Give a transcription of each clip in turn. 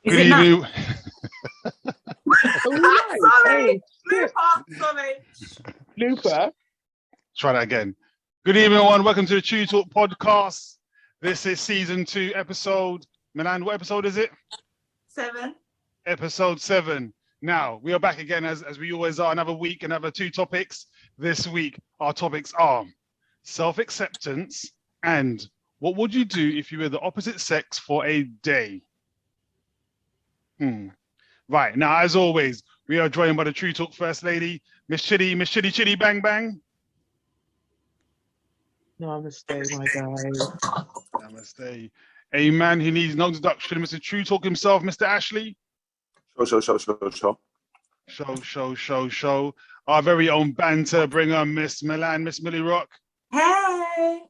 Is Good it not? evening. Sorry, Oh, shit. Looper. Sorry. Looper. Try that again. Good evening, everyone. Welcome to the Truuu Talk podcast. This is season 2, episode. Milan, what episode is it? 7. Episode 7. Now, we are back again as we always are. Another week, another 2 topics. This week, our topics are self-acceptance and what would you do if you were the opposite sex for a day? Right. Now, as always, we are joined by the Truuu Talk First Lady, Miss Chitty Bang Bang. Namaste, my guy. Namaste. A man who needs no introduction, Mr. Truuu Talk himself, Mr. Ashley. Show. Our very own banter bringer, Miss Milan, Miss Millie Rock. Hey.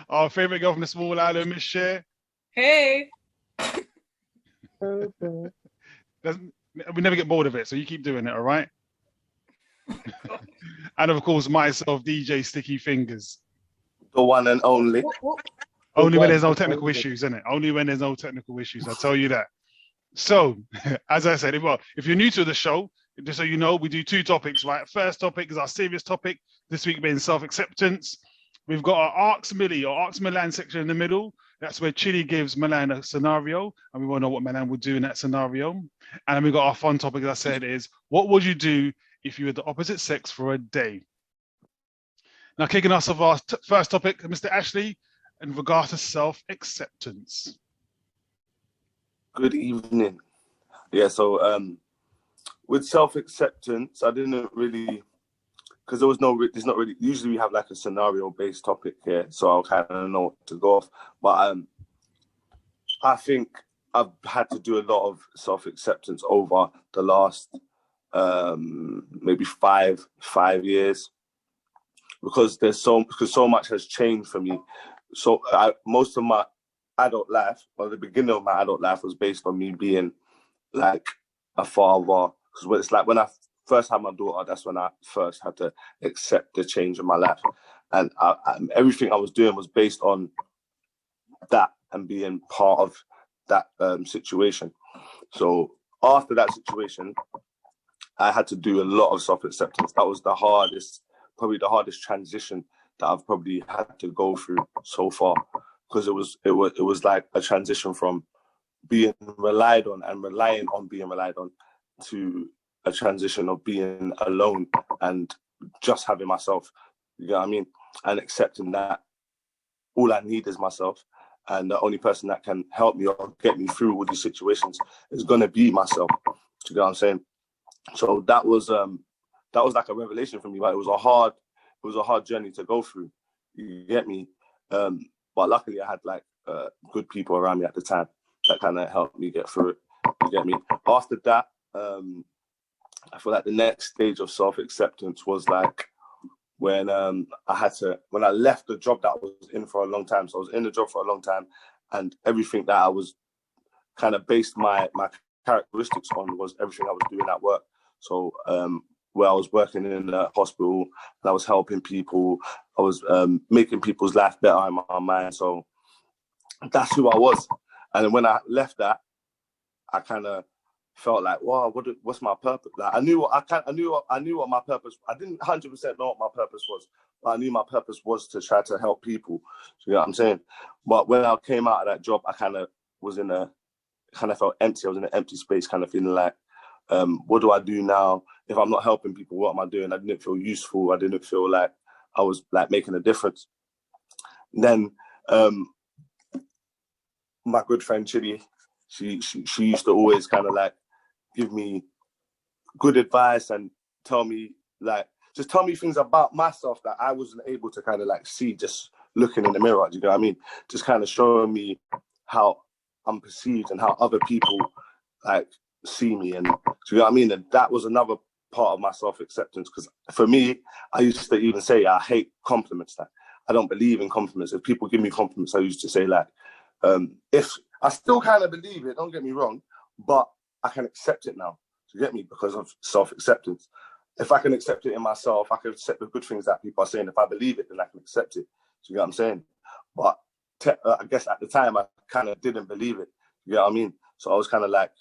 Our favourite girl from the small island, Miss Cher. Hey. We never get bored of it, so you keep doing it, all right? And of course, myself, DJ Sticky Fingers. The one and only. Only when there's no technical issues, isn't it? Only when there's no technical issues, I tell you that. So, as I said, if you're new to the show, just so you know, we do 2 topics, right? First topic is our serious topic, this week being self-acceptance. We've got our Ask Millie or Ask Milan section in the middle. That's where Chili gives Milan a scenario, and we want to know what Milan would do in that scenario. And then we've got our fun topic, as I said, is what would you do if you were the opposite sex for a day? Now, kicking us off our first topic, Mr. Ashley, in regard to self-acceptance. Good evening. Yeah, so with self-acceptance, I didn't really, because there's not really, usually we have like a scenario-based topic here, so I'll kind of know what to go off. But I think I've had to do a lot of self-acceptance over the last maybe five years, because so much has changed for me. So most of my adult life, or the beginning of my adult life, was based on me being like a father. Because it's like when I first had my daughter, that's when I first had to accept the change in my life, and everything I was doing was based on that and being part of that situation. So after that situation, I had to do a lot of self-acceptance. That was probably the hardest transition that I've probably had to go through so far, because it was like a transition from being relied on and relying on being relied on to a transition of being alone and just having myself, you know what I mean? And accepting that all I need is myself, and the only person that can help me or get me through all these situations is going to be myself. You know what I'm saying? So that was like a revelation for me. Like, it was a hard journey to go through. You get me? But luckily I had like good people around me at the time that kind of helped me get through it. You get me? After that, I feel like the next stage of self-acceptance was like when when I left the job that I was in for a long time. So I was in the job for a long time, and everything that I was kind of based my characteristics on was everything I was doing at work. So where I was working in a hospital and I was helping people, I was making people's life better in my mind. So that's who I was. And when I left that, I kind of felt like, wow, what's my purpose? Like, I knew what my purpose. I didn't 100% know what my purpose was, but I knew my purpose was to try to help people. You know what I'm saying? But when I came out of that job, I kind of felt empty. I was in an empty space, kind of feeling like, what do I do now? If I'm not helping people, what am I doing? I didn't feel useful. I didn't feel like I was like making a difference. And then my good friend Chidi, she used to always kind of like give me good advice and tell me things about myself that I wasn't able to kind of like see just looking in the mirror. Do you know what I mean? Just kind of showing me how I'm perceived and how other people like see me, and do you know what I mean? And that was another part of my self-acceptance, because for me, I used to even say I hate compliments. Like, I don't believe in compliments. If people give me compliments, I used to say like, if I still kind of believe it, don't get me wrong, but I can accept it now. Do you get me? Because of self-acceptance. If I can accept it in myself, I can accept the good things that people are saying. If I believe it, then I can accept it. Do you get what I'm saying? But I guess at the time, I kind of didn't believe it. You know what I mean? So I was kind of like,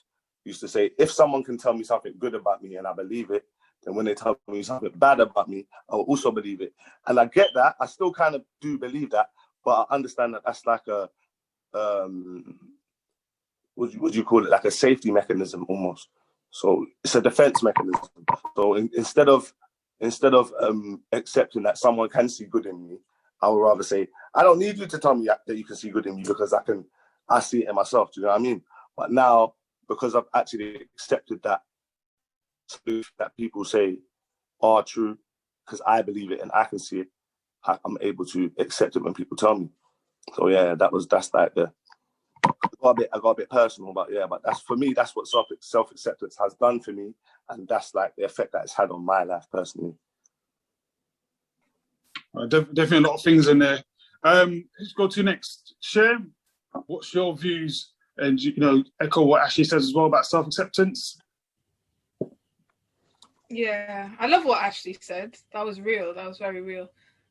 used to say, if someone can tell me something good about me and I believe it, then when they tell me something bad about me, I will also believe it. And I get that. I still kind of do believe that, but I understand that that's like a, what would you call it? Like a safety mechanism almost. So it's a defense mechanism. So instead of accepting that someone can see good in me, I would rather say, I don't need you to tell me that you can see good in me because I see it in myself. Do you know what I mean? But now, because I've actually accepted that people say are true, because I believe it and I can see it, I'm able to accept it when people tell me. So yeah, that's like I got a bit personal, but yeah, but that's for me. That's what self-acceptance has done for me, and that's like the effect that it's had on my life personally. Definitely a lot of things in there. Let's go to next. Share, what's your views, and echo what Ashley says as well about self-acceptance. Yeah, I love what Ashley said. That was real. That was very real.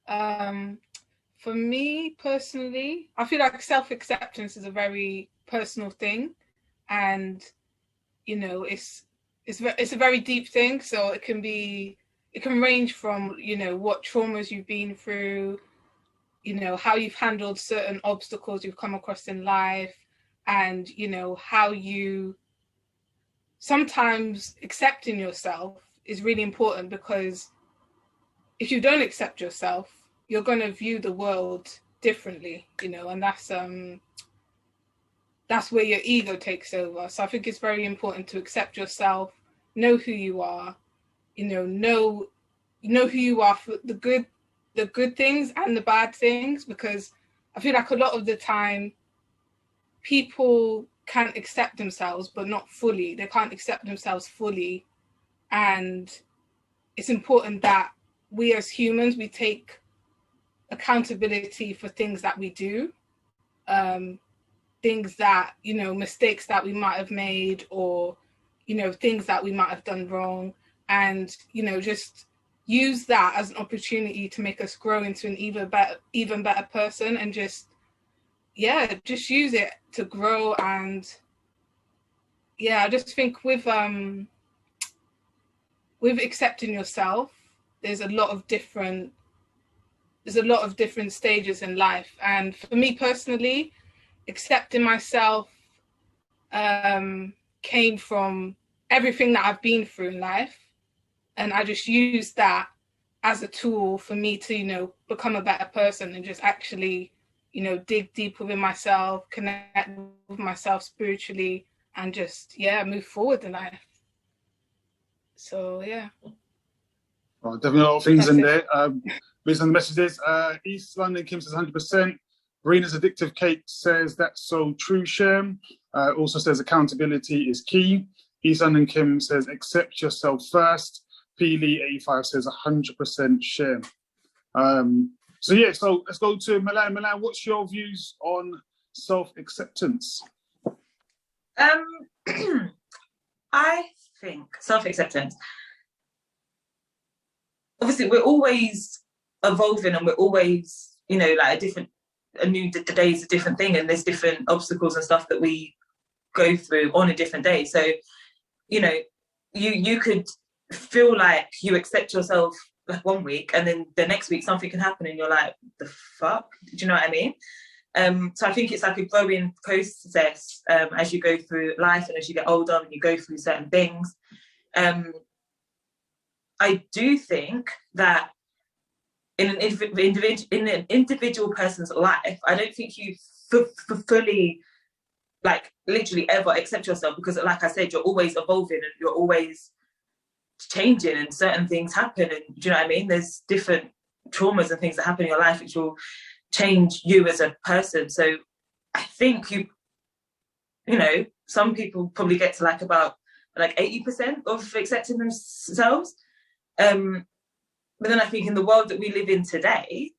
For me personally, I feel like self-acceptance is a very personal thing, and it's a very deep thing. So it can range from what traumas you've been through, how you've handled certain obstacles you've come across in life, and how you sometimes accepting yourself is really important, because if you don't accept yourself, you're going to view the world differently, and that's where your ego takes over. So I think it's very important to accept yourself, know who you are, know who you are for the good things and the bad things, because I feel like a lot of the time people can't accept themselves, but not fully. They can't accept themselves fully. And it's important that we as humans, we take accountability for things that we do, things that, mistakes that we might have made, or, things that we might have done wrong. And, just use that as an opportunity to make us grow into an even better person, and just use it to grow. And I just think with accepting yourself, there's a lot of different stages in life. And for me personally, accepting myself came from everything that I've been through in life, and I just used that as a tool for me to become a better person, and just actually dig deep within myself, connect with myself spiritually, and just move forward in life. So Well, definitely a lot of things in there. Based on the messages, East London Kim says 100%. Rena's Addictive Cake says that's so true, Shem. Also says accountability is key. East London Kim says accept yourself first. Peely 85 says 100% Shem. So let's go to Milan. Milan, what's your views on self-acceptance? I think self-acceptance, obviously we're always evolving, and we're always, like a new day is a different thing, and there's different obstacles and stuff that we go through on a different day. So, you could feel like you accept yourself like one week, and then the next week something can happen and you're like, the fuck? Do you know what I mean? So I think it's like a growing process as you go through life, and as you get older and you go through certain things. I do think that in an individual person's life, I don't think you fully, like, literally ever accept yourself, because like I said, you're always evolving and you're always changing, and certain things happen, and do you know what I mean? There's different traumas and things that happen in your life which will change you as a person. So I think some people probably get to like about like 80% of accepting themselves. But then I think in the world that we live in today,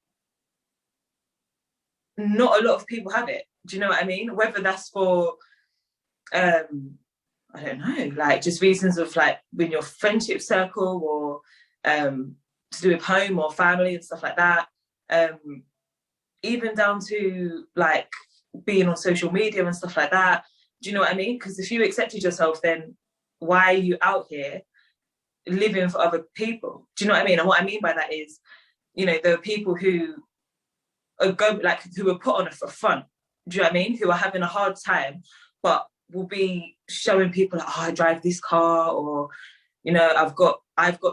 not a lot of people have it. Do you know what I mean? Whether that's for, I don't know, like just reasons of like in your friendship circle, or to do with home or family and stuff like that. Even down to like being on social media and stuff like that. Do you know what I mean? Because if you accepted yourself, then why are you out here living for other people? Do you know what I mean? And what I mean by that is, you know, there are people who are who are put on a front. Do you know what I mean? Who are having a hard time, but will be showing people like, oh, I drive this car, or you know, I've got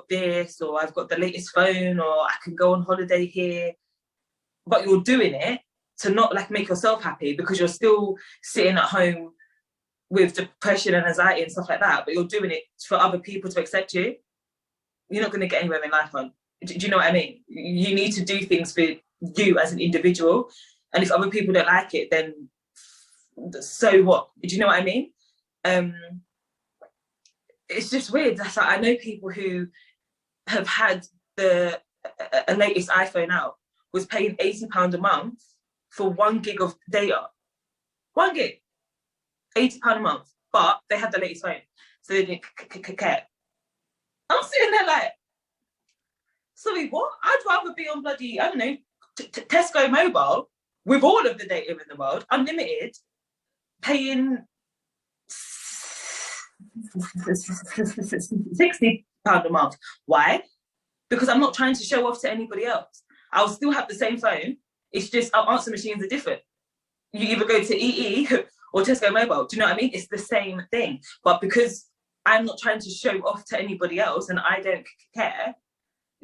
this, or I've got the latest phone, or I can go on holiday here. But you're doing it to not like make yourself happy, because you're still sitting at home with depression and anxiety and stuff like that, but you're doing it for other people to accept you. You're not going to get anywhere in life, hon. Do you know what I mean? You need to do things for you as an individual, and if other people don't like it, then so what? Do you know what I mean? It's just weird. That's like, I know people who have had a latest iPhone out, was paying £80 a month for 1 gig of data. 1 gig. £80 a month. But they had the latest phone, so they didn't care. I'm sitting there like, sorry, what? I'd rather be on bloody, I don't know, Tesco Mobile with all of the data in the world, unlimited, paying £60 a month. Why? Because I'm not trying to show off to anybody else. I'll still have the same phone. It's just our answer machines are different. You either go to EE or Tesco Mobile. Do you know what I mean? It's the same thing. But because I'm not trying to show off to anybody else and I don't care,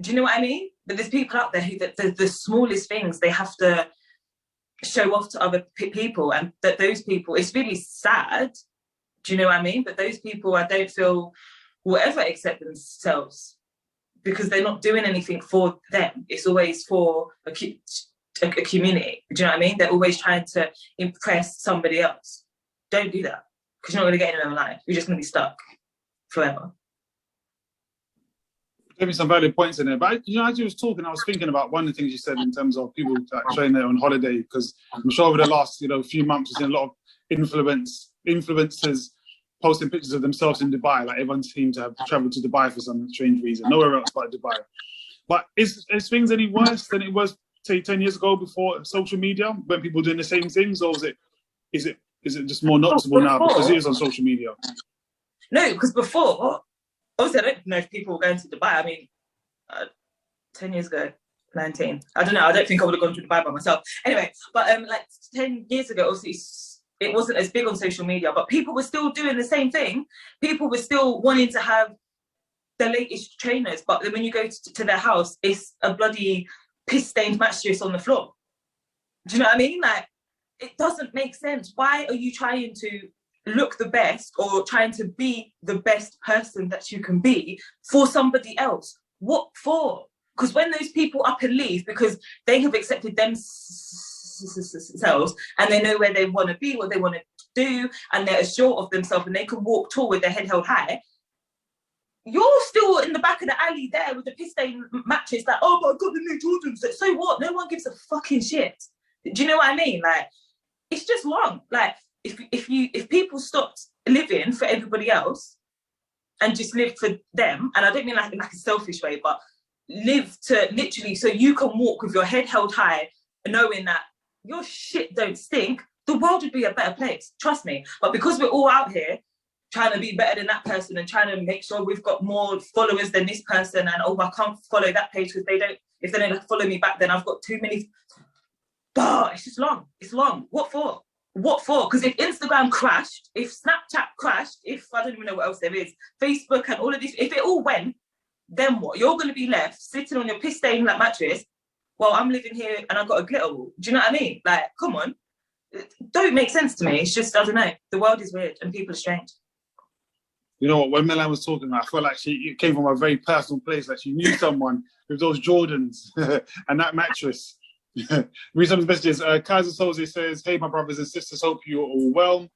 do you know what I mean? But there's people out there who, the smallest things, they have to show off to other people, and that those people, it's really sad. Do you know what I mean? But those people, I don't feel will ever accept themselves, because they're not doing anything for them. It's always for a community. Do you know what I mean? They're always trying to impress somebody else. Don't do that, because you're not going to get anywhere in life. You're just going to be stuck forever. Give me some valid points in there. But you know, as you was talking, I was thinking about one of the things you said in terms of people like showing they're on holiday, because I'm sure over the last few months we've seen a lot of influencers posting pictures of themselves in Dubai. Like everyone seemed to have traveled to Dubai for some strange reason, nowhere else but Dubai. But is things any worse than it was, say, 10 years ago before social media, when people were doing the same things, or is it just more noticeable now because it is on social media? No, because before, obviously, I don't know if people were going to Dubai. I mean, 10 years ago, 19. I don't know. I don't think I would have gone to Dubai by myself. Anyway, but like 10 years ago, obviously, it wasn't as big on social media, but people were still doing the same thing. People were still wanting to have the latest trainers, but then when you go to their house, it's a bloody piss-stained mattress on the floor. Do you know what I mean? Like, it doesn't make sense. Why are you trying to look the best or trying to be the best person that you can be for somebody else? What for? Because when those people up and leave because they have accepted themselves and they know where they want to be, what they want to do, and they're assured of themselves and they can walk tall with their head held high, you're still in the back of the alley there with the piss-stained mattress like, oh my God, the new Jordans. So what? No one gives a fucking shit. Do you know what I mean? Like, it's just wrong. Like, if people stopped living for everybody else and just lived for them, and I don't mean like a selfish way, but live to literally so you can walk with your head held high, knowing that your shit don't stink, the world would be a better place. Trust me. But because we're all out here trying to be better than that person and trying to make sure we've got more followers than this person, and oh, I can't follow that page because if they don't follow me back, then I've got too many. It's just long. It's long. What for? What for? Because if Instagram crashed, if Snapchat crashed, if I don't even know what else there is, Facebook and all of this, if it all went, then what? You're going to be left sitting on your piss-stained like mattress while I'm living here and I've got a glitter wall. Do you know what I mean? Like, come on. It don't make sense to me. It's just, I don't know. The world is weird and people are strange. You know what? When Melan was talking, I felt like it came from a very personal place. Like she knew someone with those Jordans and that mattress. Read some of the messages. Kaiser Soze says, hey, my brothers and sisters, hope you're all well.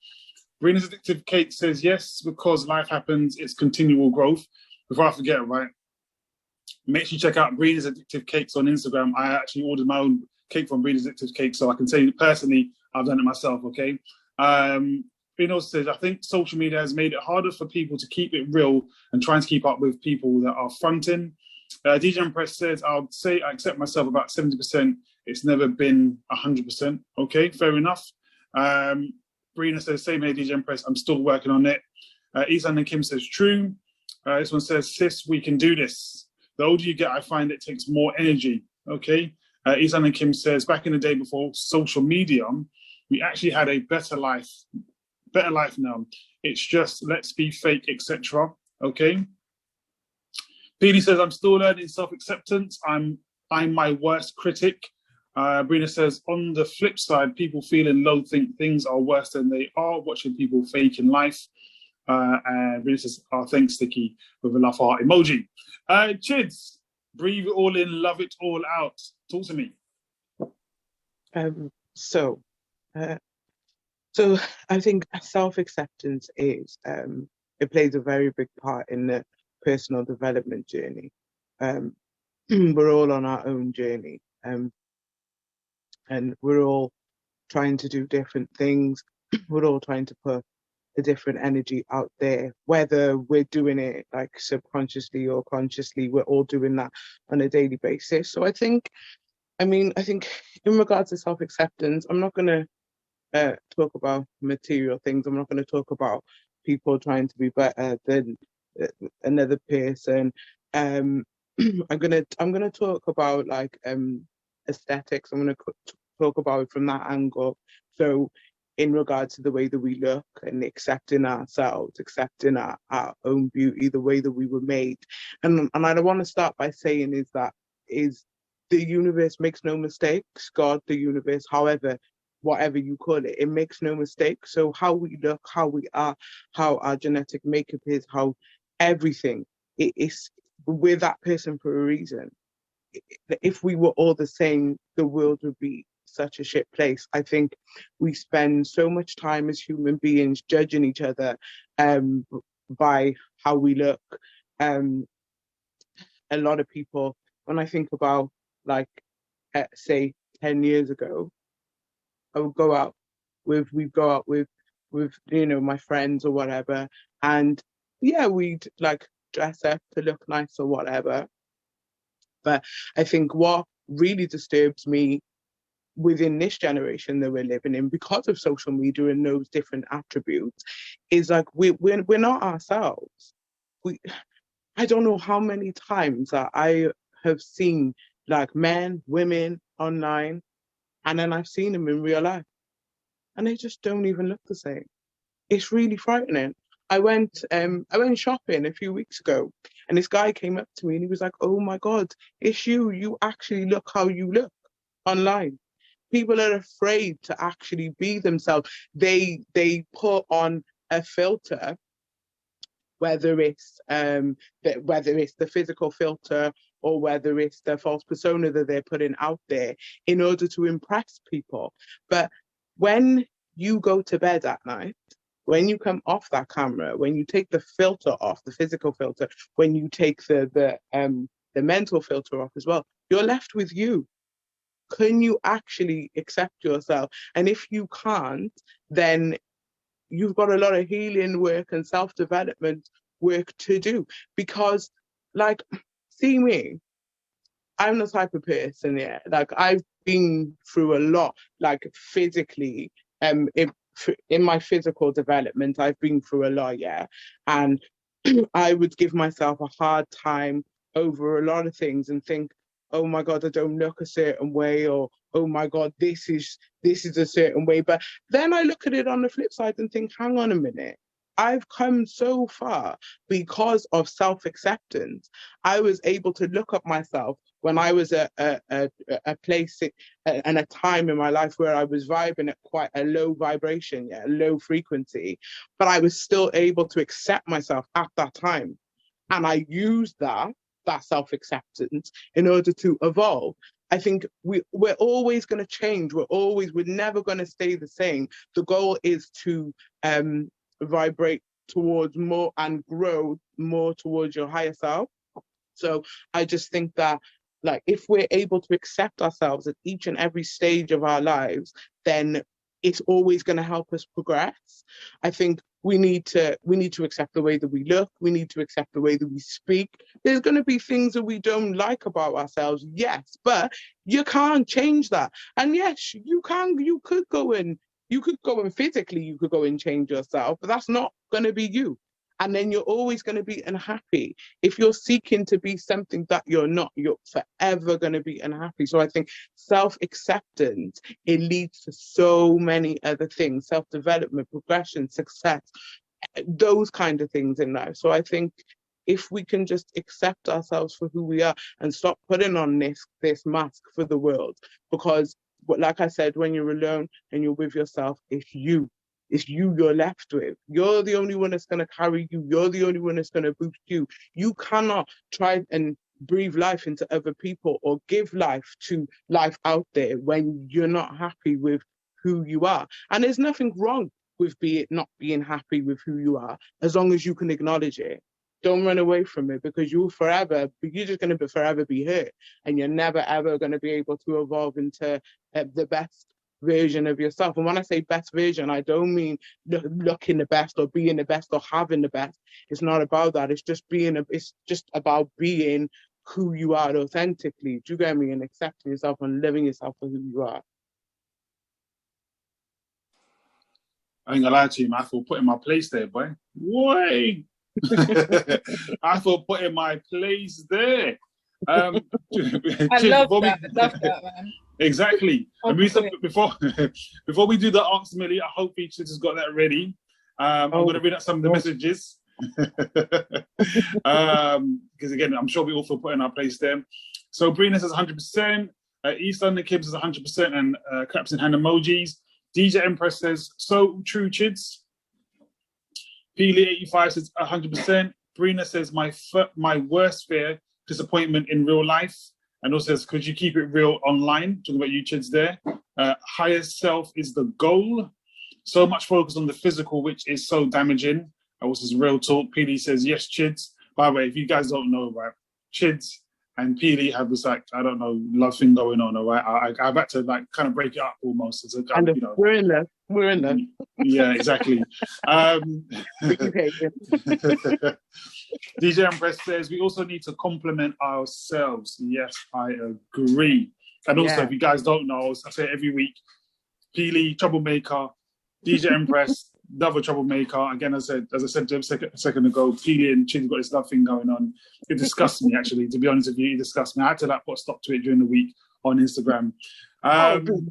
Rena's Addictive Cake says, yes, because life happens, it's continual growth. Before I forget, right, make sure you check out Rena's Addictive Cakes on Instagram. I actually ordered my own cake from Rena's Addictive Cake, so I can say personally, I've done it myself, okay? Reno says, I think social media has made it harder for people to keep it real and trying to keep up with people that are fronting. DJ Impress says, I'll say I accept myself about 70%. It's never been 100%. Okay, fair enough. Brina says, same here, DJ Empress. I'm still working on it. Isan and Kim says, true. This one says, sis, we can do this. The older you get, I find it takes more energy. Okay. Isan and Kim says, back in the day before social media, we actually had a better life now. It's just let's be fake, etc. Okay. Petey says, I'm still learning self-acceptance. I'm my worst critic. Brina says, on the flip side, people feeling low think things are worse than they are, watching people fake in life. And Brina says, oh, thanks, Sticky, with a laugh heart emoji. Chids, breathe it all in, love it all out. Talk to me. So I think self-acceptance is, it plays a very big part in the personal development journey. We're all on our own journey, and we're all trying to do different things. We're all trying to put a different energy out there, whether we're doing it like subconsciously or consciously. We're all doing that on a daily basis. So I think in regards to self-acceptance, I'm not going to talk about material things. I'm not going to talk about people trying to be better than another person. I'm gonna talk about like aesthetics. I'm gonna talk about it from that angle. So in regards to the way that we look and accepting ourselves, accepting our own beauty, the way that we were made. And I want to start by saying is the universe makes no mistakes. God, the universe, however, whatever you call it, it makes no mistakes. So how we look, how we are, how our genetic makeup is, how everything, it is, we're that person for a reason. If we were all the same, the world would be such a shit place. I think we spend so much time as human beings judging each other by how we look. A lot of people, when I think about like, say 10 years ago, we'd go out with my friends or whatever, and yeah, we'd like dress up to look nice or whatever. But I think what really disturbs me within this generation that we're living in, because of social media and those different attributes, is like we're not ourselves. I don't know how many times that I have seen like men, women online, and then I've seen them in real life, and they just don't even look the same. It's really frightening. I went shopping a few weeks ago, and this guy came up to me and he was like, "Oh my God, it's you. You actually look how you look online." People are afraid to actually be themselves. They put on a filter, whether it's the physical filter or whether it's the false persona that they're putting out there in order to impress people. But when you go to bed at night, when you come off that camera, when you take the filter off, the physical filter, when you take the mental filter off as well, you're left with you. Can you actually accept yourself? And if you can't, then you've got a lot of healing work and self-development work to do. Because, like, see me, I'm the type of person, yeah, like I've been through a lot, like physically, in my physical development, I've been through a lot, yeah. And I would give myself a hard time over a lot of things and think, oh my God, I don't look a certain way, or oh my God, this is a certain way. But then I look at it on the flip side and think, hang on a minute. I've come so far because of self-acceptance. I was able to look at myself when I was at a place and a time in my life where I was vibing at quite a low vibration, yeah, low frequency, but I was still able to accept myself at that time. And I used that self-acceptance in order to evolve. I think we're always going to change. We're never going to stay the same. The goal is to vibrate towards more and grow more towards your higher self. So I just think that, like, if we're able to accept ourselves at each and every stage of our lives, then it's always going to help us progress. I think we need to accept the way that we look. We need to accept the way that we speak. There's going to be things that we don't like about ourselves, yes, but you can't change that. And yes, you could go and You could go and physically, you could go and change yourself, but that's not going to be you. And then you're always going to be unhappy. If you're seeking to be something that you're not, you're forever going to be unhappy. So I think self-acceptance, it leads to so many other things, self-development, progression, success, those kind of things in life. So I think if we can just accept ourselves for who we are and stop putting on this mask for the world, because like I said, when you're alone and you're with yourself, it's you you're left with. You're the only one that's going to carry you. You're the only one that's going to boost you. You cannot try and breathe life into other people or give life to life out there when you're not happy with who you are. And there's nothing wrong with not being happy with who you are, as long as you can acknowledge it. Don't run away from it, because you're just going to forever be hurt, and you're never ever going to be able to evolve into the best version of yourself. And when I say best version, I don't mean looking the best or being the best or having the best. It's not about that. It's just about being who you are authentically. Do you get me? And accepting yourself and living yourself for who you are. I ain't gonna lie to you, man. I feel put in my place there, boy. Boy. I feel put in my place there. I love that, man. Exactly. And before we do the Ask Millie, I hope each has got that ready. I'm going to read out some of the messages. Because again, I'm sure we all feel put in our place there. So Brina says 100%. East London Kib says 100%, and claps in hand emojis. DJ Empress says, so true, chids. Peely85 says 100%. Brina says, my worst fear, disappointment in real life. And also says, could you keep it real online? Talking about you kids there. Higher self is the goal. So much focus on the physical, which is so damaging. Also says real talk. Peely says, yes, chids. By the way, if you guys don't know, right, chids and Peely have this, like, I don't know, love thing going on, all right? I've had to, like, kind of break it up almost. As we're in love. We're in love. Yeah, exactly. DJ Empress says, we also need to compliment ourselves. Yes, I agree. And also, if you guys don't know, I say it every week, Peely, troublemaker, DJ Empress, another troublemaker. Again, as I said a second ago, Peely and Chin's got this love thing going on. It disgusts me, actually, to be honest with you. It disgusts me. I had to put a stop to it during the week on Instagram.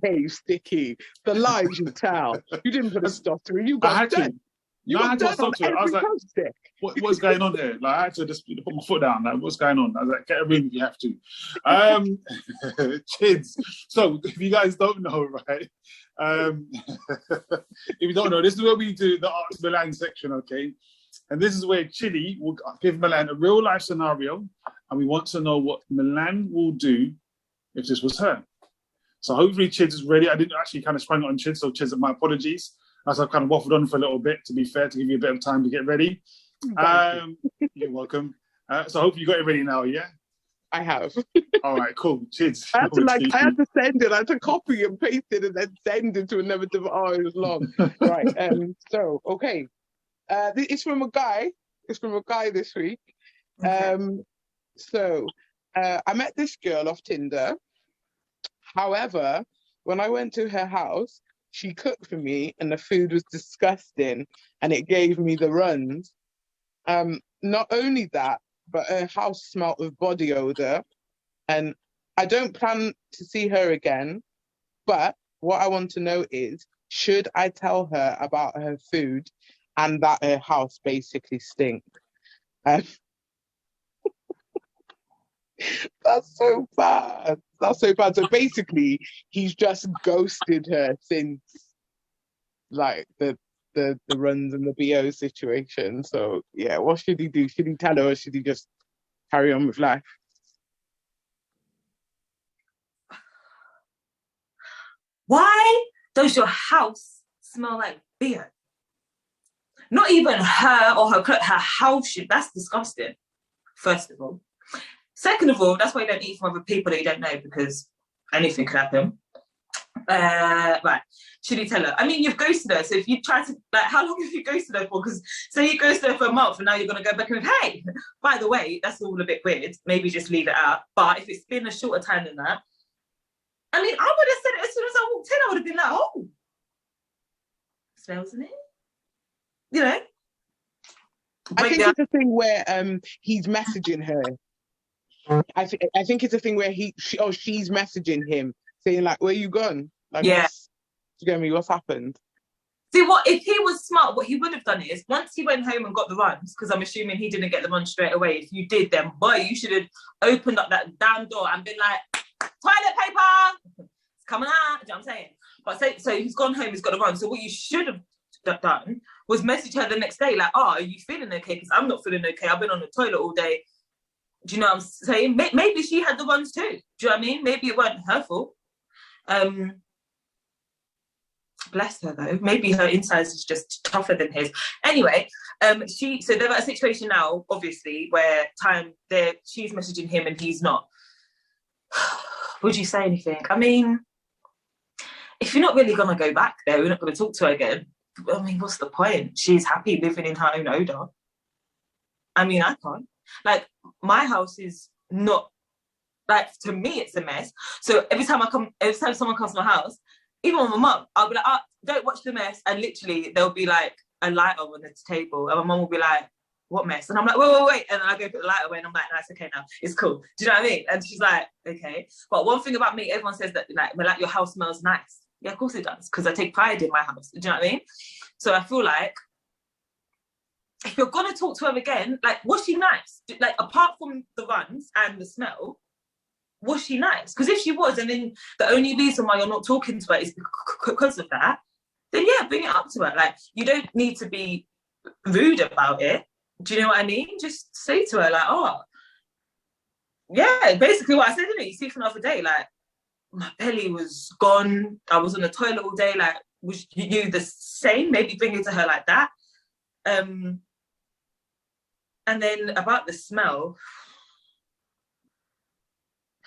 Hey, Sticky. The lies you tell. You didn't put a stop to it. You got done. I had to stop to it. I was like, what's going on here? Like, I had to just put my foot down. Like, what's going on? I was like, get a ring if you have to. Kids. So, if you guys don't know, right? If you don't know, this is where we do the Ask Milan section, okay? And this is where Chili will give Milan a real life scenario, and we want to know what Milan will do if this was her. So hopefully Chids is ready. I didn't actually kind of sprang it on Chids, so Chids, my apologies. As I've kind of waffled on for a little bit, to be fair, to give you a bit of time to get ready. You're welcome. So hopefully you got it ready now, yeah? I have. All right, cool. Chids. I had to send it. I had to copy and paste it and then send it to another device. Oh, it was long. Right. So, okay. It's from a guy. It's from a guy this week. Okay. I met this girl off Tinder. However, when I went to her house, she cooked for me and the food was disgusting and it gave me the runs. Not only that, but her house smelt of body odor, and I don't plan to see her again. But what I want to know is, should I tell her about her food and that her house basically stinks? That's so bad. That's so bad. So basically, he's just ghosted her since, like, the runs and the BO situation. So yeah, what should he do? Should he tell her, or should he just carry on with life? Why does your house smell like beer? Not even her or her house should. That's disgusting, first of all. Second of all, that's why you don't eat from other people that you don't know, because anything could happen. Right. Should he tell her? I mean, you've ghosted her. So if you try to, like, how long have you ghosted her for? Because say you ghosted her for a month and now you're going to go back and, hey, by the way, that's all a bit weird. Maybe just leave it out. But if it's been a shorter time than that, I mean, I would have said it as soon as I walked in. I would have been like, oh, smells in it. You know? I think it's a thing where he's messaging her. I think it's a thing where she's messaging him saying like, "Where you gone?" Like, yeah. What's happened? See, what if he was smart? What he would have done is once he went home and got the runs, because I'm assuming he didn't get the runs straight away. If you did, then boy, you should have opened up that damn door and been like, "Toilet paper, it's coming out." Do you know what I'm saying? But so he's gone home, he's got the runs. So what you should have done was message her the next day, like, "Oh, are you feeling okay? Because I'm not feeling okay. I've been on the toilet all day." Do you know what I'm saying? Maybe she had the runs too. Do you know what I mean? Maybe it weren't her fault. Bless her though. Maybe her insides is just tougher than his. Anyway, so they're at a situation now, obviously, where she's messaging him and he's not. Would you say anything? I mean, if you're not really gonna go back there, we're not gonna talk to her again. I mean, what's the point? She's happy living in her own odor. I mean, I can't. Like, my house is not, like, to me, it's a mess. So every time someone comes to my house, even with my mum, I'll be like, "Oh, don't watch the mess." And literally, there'll be like a lighter on the table. And my mum will be like, "What mess?" And I'm like, wait. And then I go put the lighter away and I'm like, "No, it's okay now. It's cool." Do you know what I mean? And she's like, "Okay." But one thing about me, everyone says that, like your house smells nice. Yeah, of course it does. Because I take pride in my house. Do you know what I mean? So I feel like, if you're going to talk to her again, like, was she nice? Like, apart from the runs and the smell, was she nice? Because if she was, and then the only reason why you're not talking to her is because of that, then yeah, bring it up to her. Like, you don't need to be rude about it. Do you know what I mean? Just say to her, like, "Oh, yeah," basically what I said to her. You see from the other day, like, my belly was gone. I was on the toilet all day. Like, was you the same? Maybe bring it to her like that. And then about the smell,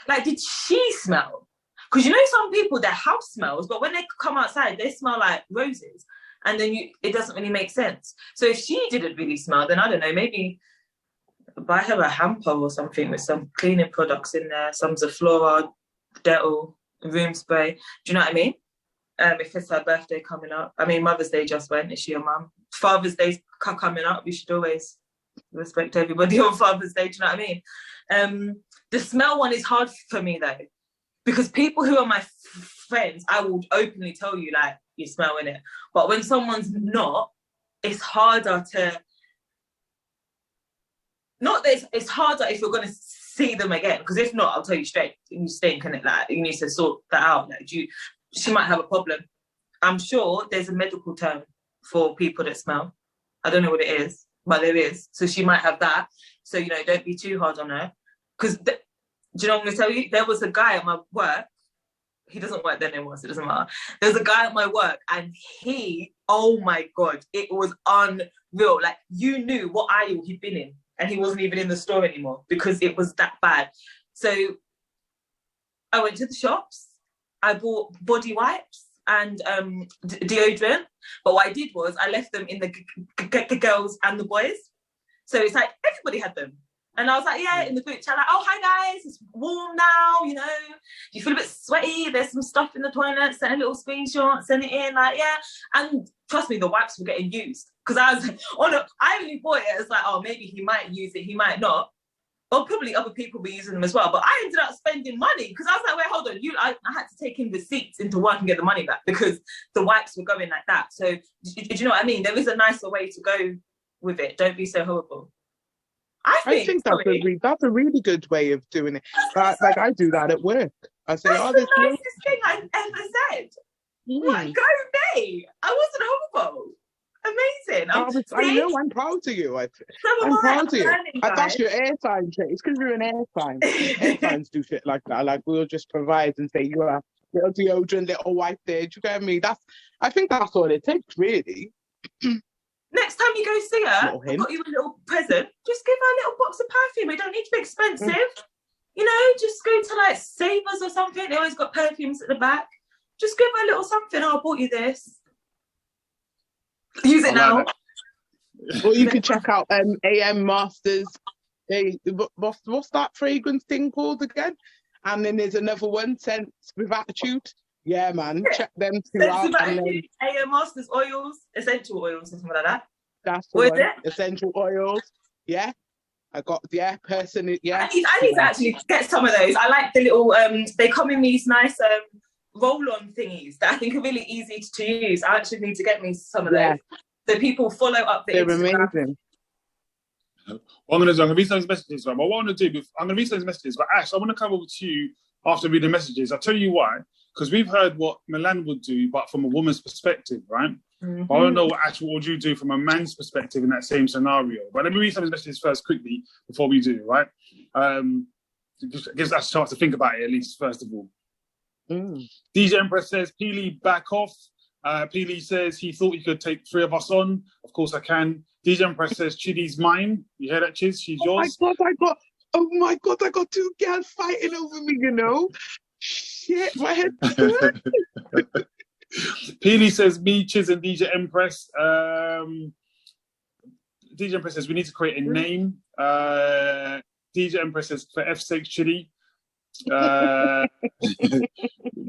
like, did she smell? Because you know some people, their house smells, but when they come outside, they smell like roses. And then it doesn't really make sense. So if she didn't really smell, then I don't know, maybe buy her a hamper or something with some cleaning products in there, some Zaflora, Dettol, room spray. Do you know what I mean? If it's her birthday coming up. I mean, Mother's Day just went. Is she your mum? Father's Day's coming up. You should always respect everybody on Father's Day. Do you know what I mean? The smell one is hard for me though, because people who are my friends, I will openly tell you, like, you're smelling it. But when someone's not, it's harder to. Not that it's harder if you're going to see them again, because if not, I'll tell you straight, you stink, and like, you need to sort that out. Like, she might have a problem. I'm sure there's a medical term for people that smell. I don't know what it is, but there is. So she might have that. So, you know, don't be too hard on her. Because, do you know what I'm going to tell you? There was a guy at my work. He doesn't work there anymore, so it doesn't matter. There's a guy at my work, and he, oh my God, it was unreal. Like, you knew what aisle he'd been in, and he wasn't even in the store anymore because it was that bad. So I went to the shops. I bought body wipes and deodorant. But what I did was I left them in the girls and the boys. So it's like everybody had them. And I was like, yeah, in the group chat, like, "Oh, hi guys, it's warm now, you know, you feel a bit sweaty, there's some stuff in the toilet, send a little screenshot, send it in, like, yeah." And trust me, the wipes were getting used. Because I was like, oh no, I only bought it as like, oh, maybe he might use it, he might not. Or probably other people were using them as well. But I ended up spending money because I was like, wait, hold on, I had to take in receipts into work and get the money back because the wipes were going like that. So do you know what I mean? There is a nicer way to go with it. Don't be so horrible. I think that's a really good way of doing it. Like, I do that at work. I say, that's the nicest thing I've ever said. What, go me? I wasn't horrible. Amazing. I know, I'm proud of you. I'm proud of you. That's your airtime trick. It's because you're an airtime. Airtimes do shit like that. Like, we'll just provide and say, you have little deodorant, little wipe there. Do you get me? I think that's all it takes, really. Next time you go see her, I've got you a little present. Just give her a little box of perfume. It don't need to be expensive. You know, just go to like Savers or something. They always got perfumes at the back. Just give her a little something. "Oh, I bought you this. Use it now." Or you can check out AM Masters. What's that fragrance thing called again? And then there's another one, Scents with Attitude. Yeah, man. Yeah. Check them two Sensitive out. And then attitude, AA Masters oils, essential oils, or something like that. that's the What is one. it? Essential oils. Yeah. I got, person. Yeah. I need to actually get some of those. I like the little, they come in these nice roll-on thingies that I think are really easy to use. I actually need to get me some of those. So people follow up the They're Instagram. amazing. What I'm going to do, I'm going to read some of these messages, right? But what I want to do, I'm going to read some of these messages, but Ash, I want to come over to you after reading messages. I'll tell you why. Because we've heard what Milan would do, but from a woman's perspective, right? Mm-hmm. I don't know what would you do from a man's perspective in that same scenario. But let me read some of these messages first quickly before we do, right? It gives us a chance to think about it at least, first of all. DJ Empress says, Peely, back off. Peely says he thought he could take 3 of us on. Of course I can. DJ Empress says, Chidi's mine. You hear that, Chiz? She's yours. Oh my God, I got 2 girls fighting over me, you know? Shit, my head. Peely says, me, Chiz, and DJ Empress. DJ Empress says, we need to create a name. DJ Empress says, for F's sake, Chidi.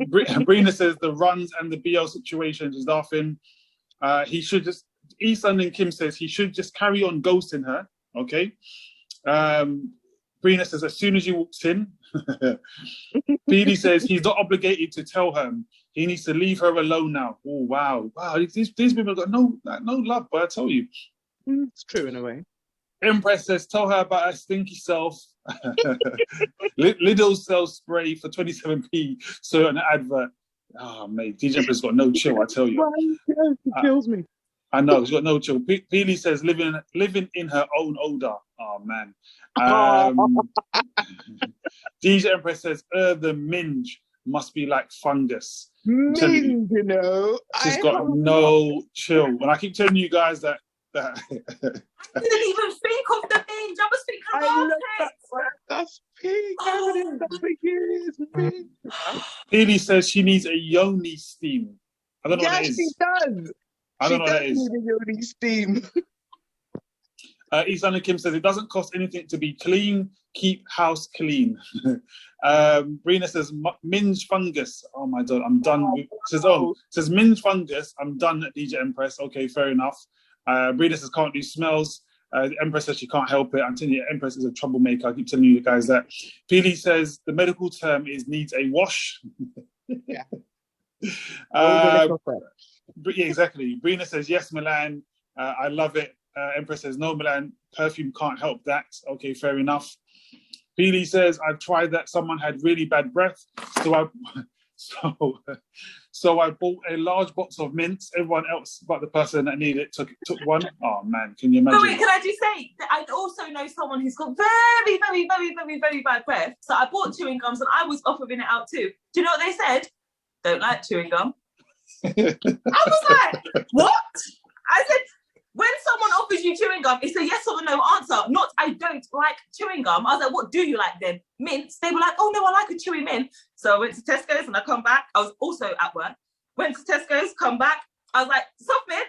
Brina says, the runs and the BL situation is laughing. He should just, Easton and Kim says, he should just carry on ghosting her. Okay. Brina says, as soon as you walks in. Peely says, he's not obligated to tell her. He needs to leave her alone now. Oh, wow. Wow, these people have got no love, but I tell you. It's true in a way. Empress says, tell her about her stinky self. Lidl sells spray for 27p, so an advert. Oh, mate, DJ Empress got no chill, I tell you. He kills me. I know, he's got no chill. Peely says, living in her own odor. Oh, man. DJ Empress says, the minge must be like fungus. Minge, you know. She's got no chill. And I keep telling you guys that I didn't even think of the minge. I was thinking about it. That's pink. That's big ears. Peely says she needs a yoni steam. I don't know what that is. She does. I don't know what that is. She does need a yoni steam. Isan and Kim says it doesn't cost anything to be clean. Keep house clean. Brina says minge fungus. Oh my God, I'm done. Says minge fungus. I'm done at DJ Empress. Okay, fair enough. Brina says can't do smells. Empress says she can't help it. I'm telling you, Empress is a troublemaker. I keep telling you guys that. Peely says the medical term is needs a wash. Yeah. Yeah, exactly. Brina says yes, Milan. I love it. Empress says no, Milan. Perfume can't help that. Okay, fair enough. Peely says I've tried that. Someone had really bad breath, so I bought a large box of mints. Everyone else but the person that needed it took one. Oh man, can you imagine? But wait, can I just say that I also know someone who's got very, very, very, very, very bad breath. So I bought chewing gums and I was offering it out too. Do you know what they said? Don't like chewing gum. I was like, what? I said, when someone offers you chewing gum, it's a yes or no answer, not I don't like chewing gum. I was like, what do you like then? Mints? They were like, oh no, I like a chewy mint. So I went to Tesco's and I come back. I was also at work. Went to Tesco's, come back. I was like, soft mint.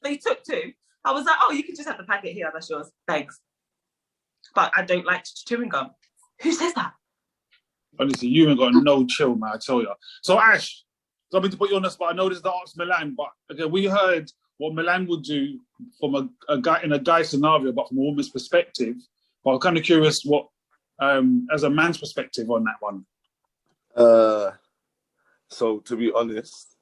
They took 2. I was like, oh, you can just have the packet here. That's yours. Thanks. But I don't like chewing gum. Who says that? Honestly, you ain't got no chill, man, I tell you. So Ash, something to put you on the spot. I know this is the Arts Milan, but again, we heard what Milan would do from a guy in a guy scenario, but from a woman's perspective. But I'm kind of curious what, as a man's perspective on that one. So to be honest,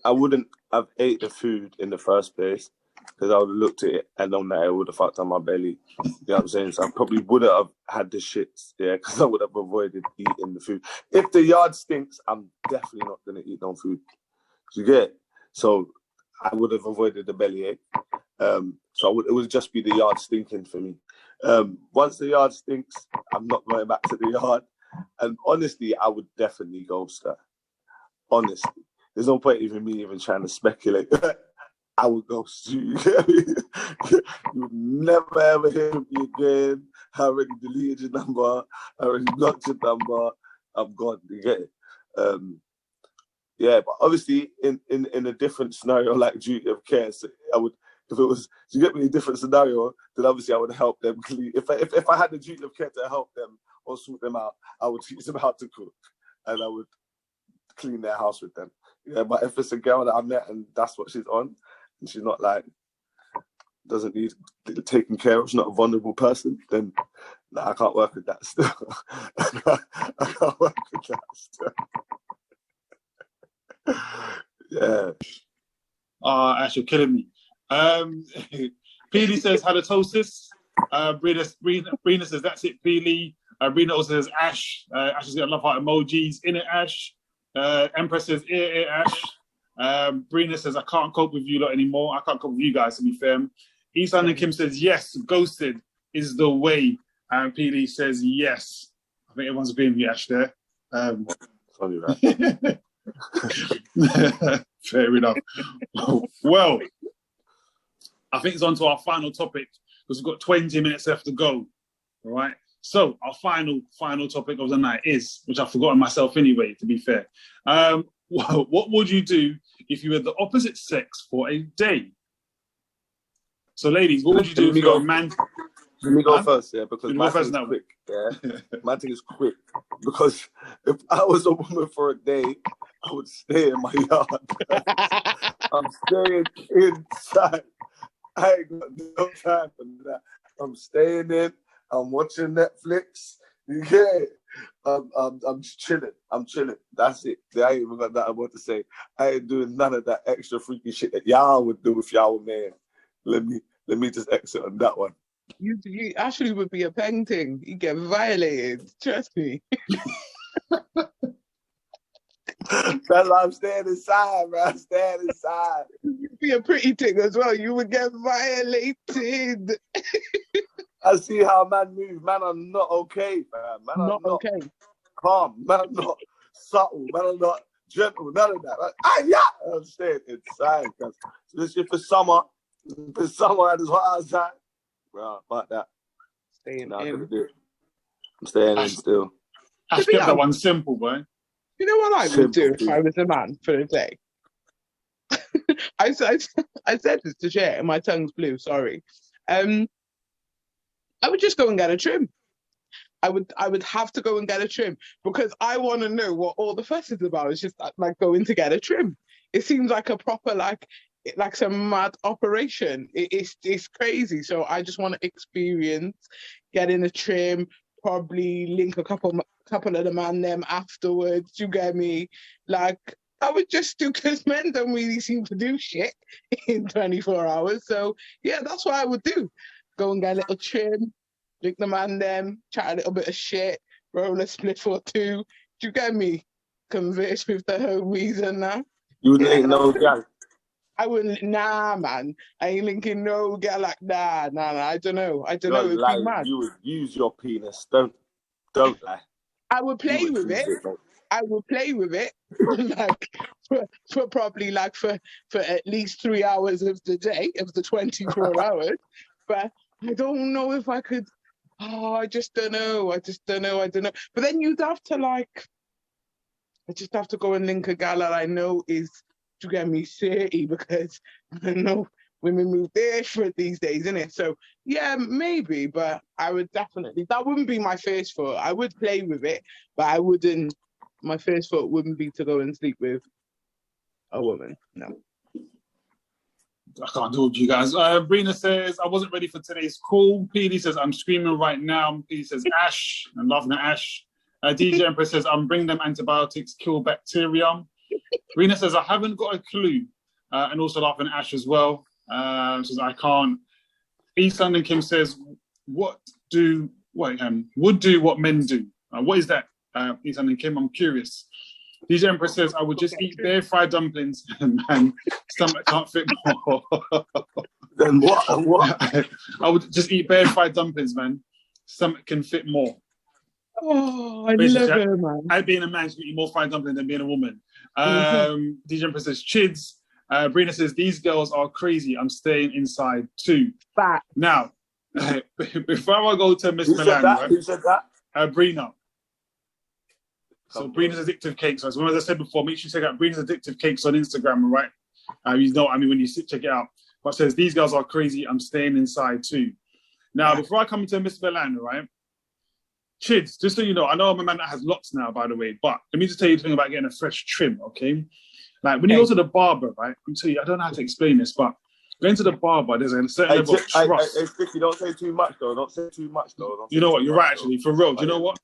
I wouldn't have ate the food in the first place because I would have looked at it and known that it would have fucked on my belly. You know what I'm saying? So I probably wouldn't have had the shits, yeah, because I would have avoided eating the food. If the yard stinks, I'm definitely not going to eat no food. You get it? So I would have avoided the bellyache. It would just be the yard stinking for me. Once the yard stinks, I'm not going back to the yard. And honestly, I would definitely ghost her. Honestly. There's no point even me even trying to speculate. I would ghost you. You would never ever hear from me again. I already deleted your number. I already blocked your number. I'm gone. You get it? Yeah, but obviously in a different scenario like duty of care, so I would, if it was to get me a different scenario, then obviously I would help them clean. If I had the duty of care to help them or sort them out, I would teach them how to cook. and I would clean their house with them. Yeah, but if it's a girl that I met and that's what she's on, and she's not like, doesn't need taken care of, she's not a vulnerable person, then I can't work with that still. I can't work with that still. Yeah. Ash, you're killing me. Peely says halitosis. Brina says that's it, Peely. Brina also says Ash. Ash has got love heart emojis. In it, Ash. Empress says ear, Ash. Brina says I can't cope with you lot anymore. I can't cope with you guys, to be fair. Isan and Kim says yes, ghosted is the way. And Peely says yes. I think everyone's agreeing with you, Ash, there. Sorry, right? Fair enough. Well, I think it's on to our final topic because we've got 20 minutes left to go. All right. So our final topic of the night is, which I've forgotten myself anyway, to be fair. What would you do if you were the opposite sex for a day? So, ladies, what would you do if you're a man? Let me go first, yeah, because my thing is quick. Yeah, my thing is quick. Because if I was a woman for a day, I would stay in my yard. I'm staying inside. I ain't got no time for that. I'm staying in. I'm watching Netflix. Yeah, I'm just chilling. I'm chilling. That's it. I ain't even got that I want to say. I ain't doing none of that extra freaky shit that y'all would do if y'all were man. Let me just exit on that one. You actually would be a painting. You get violated. Trust me. That's why I'm staying inside, bro. I'm staying inside. You'd be a pretty thing as well. You would get violated. I see how man move. Man are not okay, man. Man are not okay. Calm. Man are not subtle. Man are not gentle. None of that. I'm staying inside. Especially for summer. It's summer and it's hot outside. Bro, fuck that. Staying in. I'm staying in still. I kept that one simple, boy. You know what I would do if I was a man for a day? I said this to share, and my tongue's blue, sorry. I would just go and get a trim. I would have to go and get a trim because I want to know what all the fuss is about. It's just like going to get a trim. It seems like a proper like some mad operation. It's crazy. So I just want to experience getting a trim, probably link a couple of the man them afterwards. You get me? Like I would just do, because men don't really seem to do shit in 24 hours. So yeah, that's what I would do. Go and get a little trim, link the man them, chat a little bit of shit, roll a split or two. Do you get me? Converse with the homies and that. You wouldn't link no guy? I wouldn't, nah, man. I ain't linking no girl like that. Nah, I don't know. It'd be mad. You would use your penis. Don't lie. I would play with it. I would play with it, like for probably like for at least 3 hours of the day, of the 24 hours. But I don't know if I could. Oh, I just don't know. I don't know. But then you'd have to I just have to go and link a gal that I know is, to get me 30, because I know women move there for these days, innit? So yeah, maybe, but I would definitely, that wouldn't be my first thought. I would play with it, but I wouldn't, my first thought wouldn't be to go and sleep with a woman. No. I can't do it with you guys. Brina says, I wasn't ready for today's call. PD says, I'm screaming right now. PD says, Ash. I'm laughing at Ash. DJ Empress says, I'm bringing them antibiotics, kill bacteria. Rena says, I haven't got a clue. And also laughing at Ash as well. Says, I can't. Eastland and Kim says, would do what men do. What is that, Eastland and Kim? I'm curious. DJ Empress says, I would just eat bare fried dumplings and man, stomach can't fit more. Then what? I would just eat bare fried dumplings, man. Stomach can fit more. Oh, I love her, man. I being a man should eat more fried dumplings than being a woman. DJ Empress says, Chids. Brina says, these girls are crazy. I'm staying inside too. Back. Now, before I go to Miss Milan, right? Who said that? Brina. So Brina's Addictive Cakes. So as I said before, make sure you check out Brina's Addictive Cakes on Instagram, right? You know what I mean when you check it out. But it says, these girls are crazy. I'm staying inside too. Now, before I come into Miss Milan, right? Chids, just so you know, I know I'm a man that has lots now, by the way, but let me just tell you the thing about getting a fresh trim, okay? Like, when you go to the barber, right, I'm telling you, I don't know how to explain this, but going to the barber, there's a certain level of trust. Hey, Sticky, don't say too much, though. Don't say too much, though. You know what? You're right, actually. For real. Do you know what?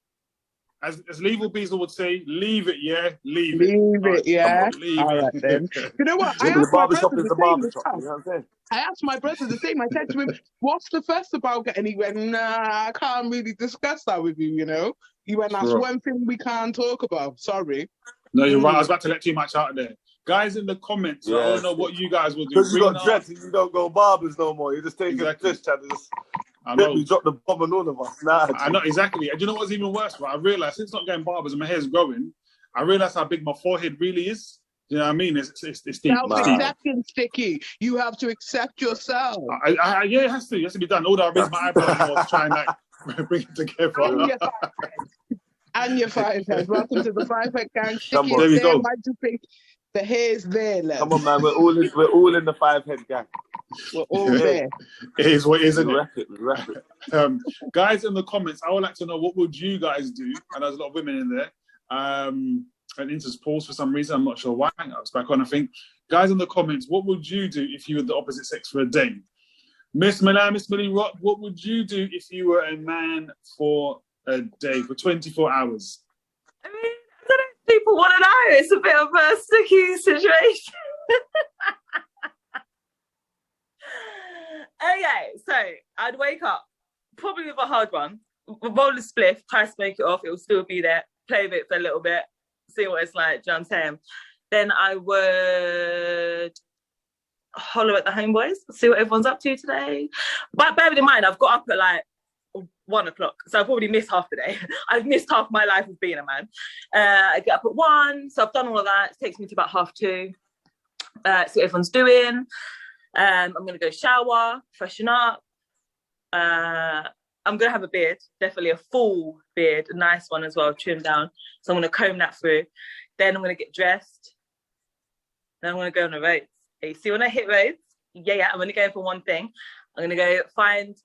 As Legal Beazle would say, leave it, yeah? Leave it. Leave it, yeah? Leave All it. right, then. You know what? I The asked my barber shop brother is the the same barber as shop. well. You know what I'm saying? I asked my brother the same. I said to him, what's the fuss about it? And he went, nah, I can't really discuss that with you, you know? He went, that's one thing we can't talk about. Sorry. No, you're right. I was about to let too much out there. Guys in the comments, I don't know what you guys will do. Because you got dreads and you don't go barbers no more. You just take a fish chat and just we drop the bomb on all of us. Nah, I know, exactly. And do you know what's even worse? Right? I realised, since not going barbers and my hair's growing, I realised how big my forehead really is. Do you know what I mean? It's deep. Self-acceptance, Sticky. You have to accept yourself. Yeah, it has to. It has to be done. Although I raised my eyebrows more to try and like bring it together. And your five heads. Welcome to the 5 head gang. Sticky there we go. The hair's there, love. Come on, man. We're all in the 5 head gang. We're all there. It is what it is, isn't it? We wreck it. Guys in the comments, I would like to know, what would you guys do? And there's a lot of women in there. And Inter's paused for some reason. I'm not sure why. I was back on, I think. Guys in the comments, what would you do if you were the opposite sex for a day? Miss Milan, Miss Millie Rock, what would you do if you were a man for a day, for 24 hours? I mean, I don't know if people want to know. It's a bit of a sticky situation. Okay, so I'd wake up, probably with a hard one, roll a spliff, try to smoke it off, it will still be there, play with it for a little bit, see what it's like, do you know what I'm saying? Then I would holler at the homeboys, see what everyone's up to today. But bear in mind, I've got up at like 1 o'clock, so I've already missed half the day. I've missed half my life of being a man. I get up at 1, so I've done all of that. It takes me to about 2:30. See what everyone's doing. I'm going to go shower, freshen up. I'm going to have a beard, definitely a full beard, a nice one as well, trimmed down. So I'm going to comb that through. Then I'm going to get dressed. Then I'm going to go on the roads. Hey, see when I hit roads? Yeah, I'm going to go for one thing. I'm going to go find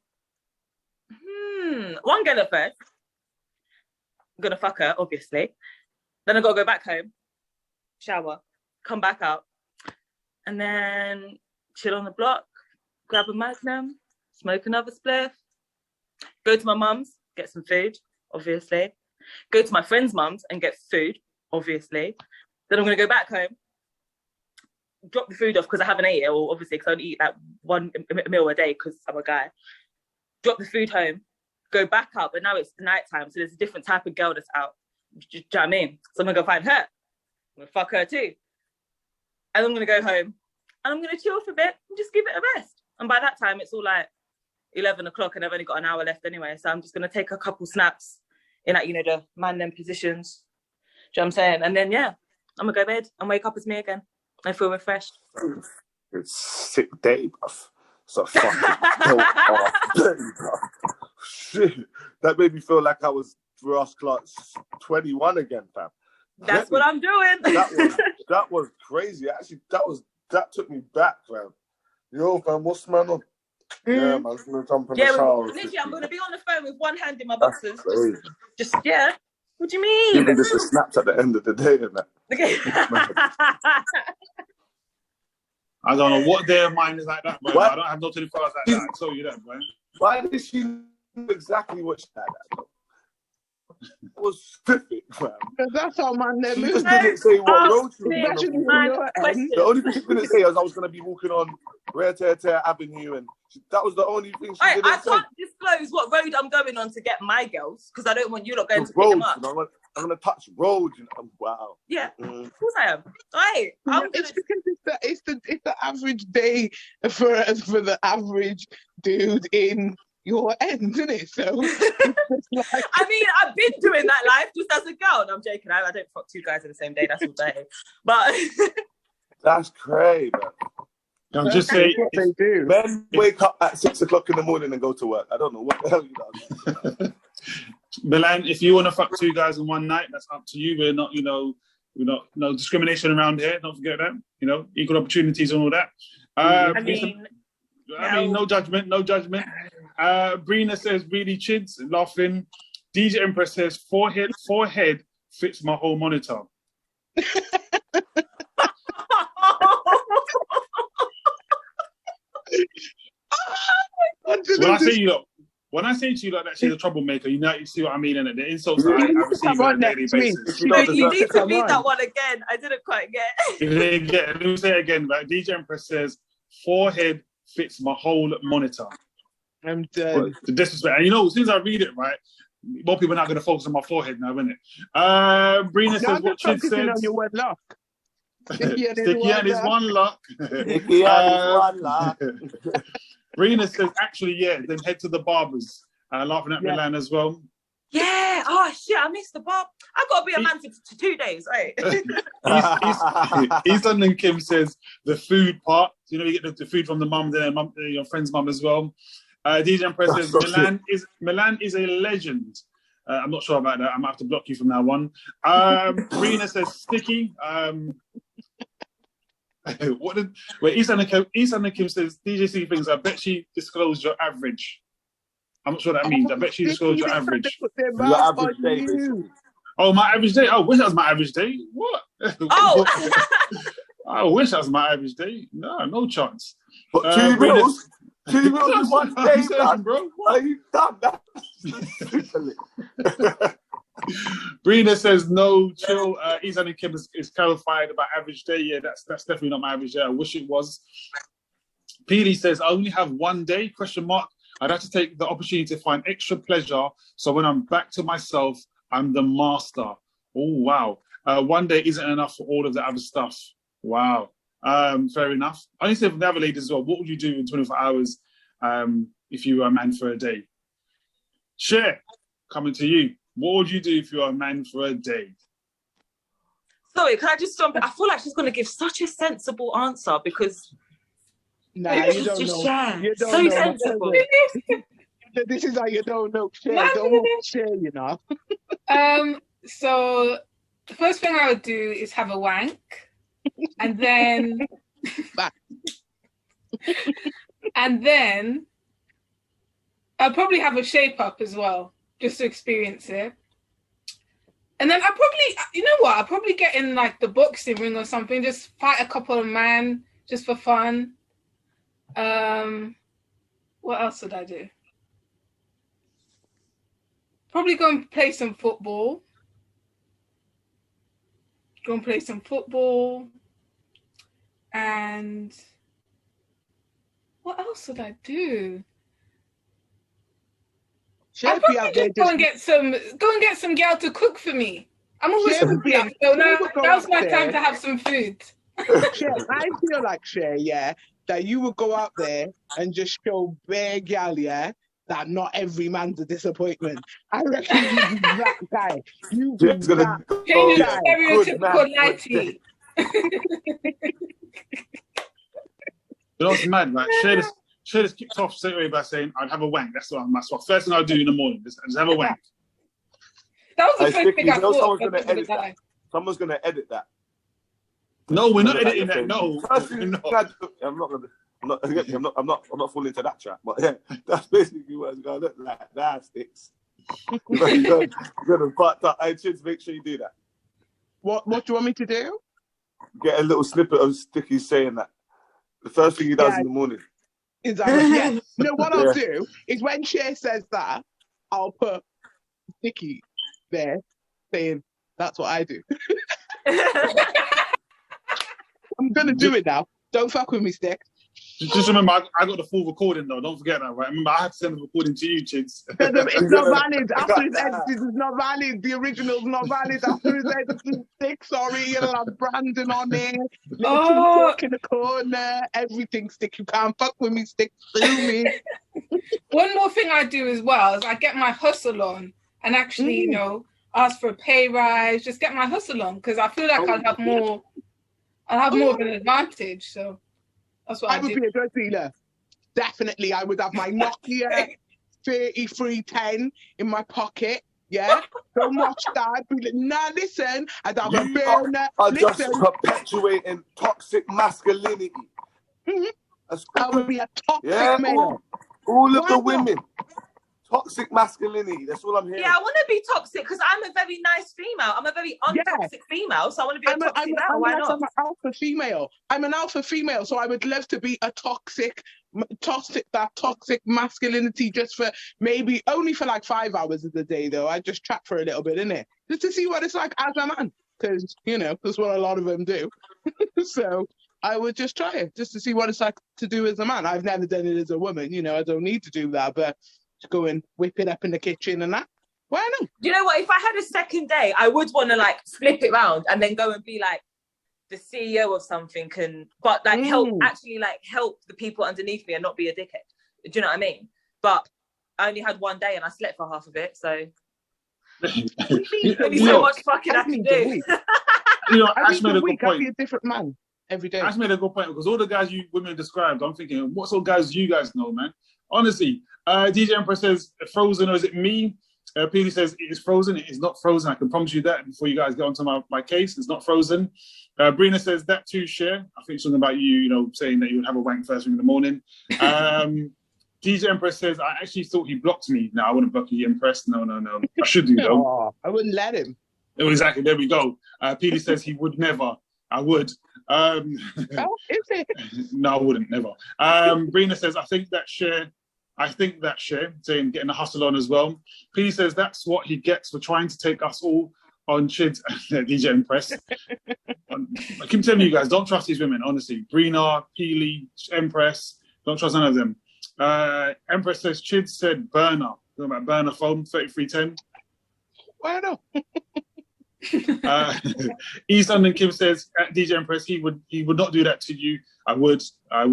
one girl at first. I'm going to fuck her, obviously. Then I've got to go back home, shower, come back out, and then chill on the block, grab a Magnum, smoke another spliff, go to my mum's, get some food, obviously. Go to my friend's mum's and get food, obviously. Then I'm going to go back home, drop the food off because I haven't ate it, or obviously because I only eat like one meal a day because I'm a guy. Drop the food home, go back out, but now it's nighttime, so there's a different type of girl that's out. Do you know what I mean? So I'm going to go find her. I'm going to fuck her too. And I'm going to go home. And I'm going to chill for a bit and just give it a rest. And by that time, it's all like 11 o'clock and I've only got an hour left anyway. So I'm just going to take a couple snaps in like, the man them positions. Do you know what I'm saying? And then, yeah, I'm going to go to bed and wake up as me again. I feel refreshed. It's a sick day, bruv. It's a fucking day, bruv. Shit. That made me feel like I was Ross Clark's 21 again, fam. That's what I'm doing. That was crazy. Actually, that took me back, fam. Yo, fam, what's man on? Yeah, man, I'm gonna jump in the shower. Literally, I'm gonna be on the phone with one hand in my boxes. Just What do you mean? Giving just the snaps at the end of the day, and that. Okay. I don't know what their mind is like that, bro. I don't have no 24 hours like that. I tell you that, bro. Why did she know exactly what she had? That was specific, man. That's how man She just didn't say what road she was going to. The only thing she didn't say was I was going to be walking on Rare Tear Avenue, and that was the only thing she didn't say. I can't disclose what road I'm going on to get my girls because I don't want you lot going to pick them up. I'm going to touch roads. Wow. Yeah, of course I am. Right. It's because it's the average day for the average dude in your end, isn't it? So like... I mean, I've been doing that life just as a girl. No, I'm joking. I don't fuck 2 guys in the same day. That's all day. But that's crazy. I'm just saying what they do. Men wake up at 6 o'clock in the morning and go to work. I don't know what the hell you do. Milan, if you want to fuck 2 guys in one night, that's up to you. We're not, no discrimination around here. Don't forget that. Equal opportunities and all that. I mean, no judgment. Brina says, really chids, laughing. DJ Empress says, forehead fits my whole monitor. When I say to you like that she's a troublemaker, you see what I mean, and the insults that I receive on a daily basis. You need to read that one again. I didn't quite get it. Let me say it again. Like DJ Empress says, forehead fits my whole monitor. I'm done. The disrespect. And as soon as I read it, right, more people are not going to focus on my forehead now, isn't it? Brina says what Chid said. On your word luck. Sticky hand is one luck. Sticky hand is one luck. Brina says, actually, yeah, then head to the barbers. Laughing at Milan as well. Yeah. Oh, shit, I missed the barb. I got to be a man for 2 days, right? East London Kim says, the food part. You get the food from the mum, your friend's mum as well. DJ Empress says, Milan is a legend. I'm not sure about that. I might have to block you from now on. Brina says, sticky. East London Kim says, DJC things, I bet she disclosed your average. I'm not sure what that means. I bet she disclosed your average. Your average day, basically. Oh, my average day? I wish that was my average day. What? Oh! I wish that was my average day. No chance. But 2 meals? 2 meals in one day, bro. Are you done that? Brina says, no, chill. Izan and Kim is clarified about average day. Yeah, that's definitely not my average day. I wish it was. Peely says, I only have 1 day, ? I'd have to take the opportunity to find extra pleasure. So when I'm back to myself, I'm the master. Oh, wow. 1 day isn't enough for all of the other stuff. Wow. Fair enough. I need to say for the other ladies as well, what would you do in 24 hours if you were a man for a day? Cher, coming to you. What would you do if you were a man for a day? Sorry, can I just jump in? I feel like she's going to give such a sensible answer because... Nah, you don't know. Cher. You don't so know. sensible. This is how you don't know Cher. Don't Cher, So the first thing I would do is have a wank. And then... and then I'll probably have a shape up as well, just to experience it. And then I'll probably get in like the boxing ring or something, just fight a couple of men just for fun. What else would I do? Probably go and play some football. And what else would I do? I'd probably just go and get some girl to cook for me. I'm always cooking, so now's my time to have some food. Cher, I feel like Cher, that you would go out there and just show bare gal, that not every man's a disappointment. I reckon you be that guy. You be that Change the stereotypical nighty. You know what's mad, right? Cher just kicked off straight away by saying, I'd have a wank. That's what first thing I'll do in the morning. Just have a wank. That was the first thing I thought. Someone's going to edit that. No, we're not editing that. No. I'm not falling into that trap. But yeah, that's basically what it's going to look like. That sticks. You're going to butt up. I should make sure you do that. What do you want me to do? Get a little snippet of Sticky saying that. The first thing he does in the morning. Exactly. Yeah. No, what I'll do is when Cher says that, I'll put Sticky there saying, that's what I do. I'm going to do it now. Don't fuck with me, Stick. Just remember, I got the full recording though. Don't forget that, right? Remember, I had to send the recording to you, Chids. It's not valid. After it's edited, it's not valid. The original's not valid. After it's edited, Stick, sorry, you'll have Brandon on there. Talk in the corner. Everything, Stick. You can't fuck with me, Stick. Sue me. One more thing I do as well is I get my hustle on and actually, ask for a pay rise. Just get my hustle on because I feel like I'll have more of an advantage. So. That's what I would be a drug dealer. Definitely, I would have my Nokia 3310 in my pocket. Yeah, don't watch that. I'd be like, nah, listen. I'd have a burner. Just perpetuating toxic masculinity. I would be a toxic male. All of the women. Toxic masculinity. That's all I'm hearing. Yeah, I want to be toxic because I'm a very nice female. I'm a very untoxic female, so I want to be a toxic male. Why not? I'm an alpha female. I'm an alpha female, so I would love to be a toxic masculinity just for maybe only for like 5 hours of the day though. I just chat for a little bit, innit? Just to see what it's like as a man, because that's what a lot of them do. So I would just try it just to see what it's like to do as a man. I've never done it as a woman, I don't need to do that, but to go and whip it up in the kitchen and that. Why not? You know what? If I had a second day, I would want to like flip it around and then go and be like the CEO of something, but like help the people underneath me and not be a dickhead. Do you know what I mean? But I only had one day and I slept for half of it, so only so much fucking I can do. Ash made a good point. I'd be a different man every day. Ash made a good point because all the guys you women described, I'm thinking, what sort of guys do you guys know, man? Honestly, DJ Empress says Frozen, or is it me? PD says it is Frozen. It is not Frozen. I can promise you that before you guys get onto my case. It's not Frozen. Brina says that too, Cher. I think it's something about you, saying that you would have a wank first thing in the morning. DJ Empress says, I actually thought he blocked me. No, I wouldn't block you, Empress. No. I should do, though. Oh, I wouldn't let him. Oh, exactly. There we go. PD says he would never. I would. Oh, is it? No, I wouldn't. Never. Brina says, I think that Cher, saying getting the hustle on as well. P says that's what he gets for trying to take us all on Chids. DJ Empress. I keep telling you guys, don't trust these women, honestly. Brina, Peely, Empress, don't trust none of them. Empress says Chids said burner. Talking about burner phone, 3310. Why not? East London Kim says at DJ Empress, he would not do that to you. I would. I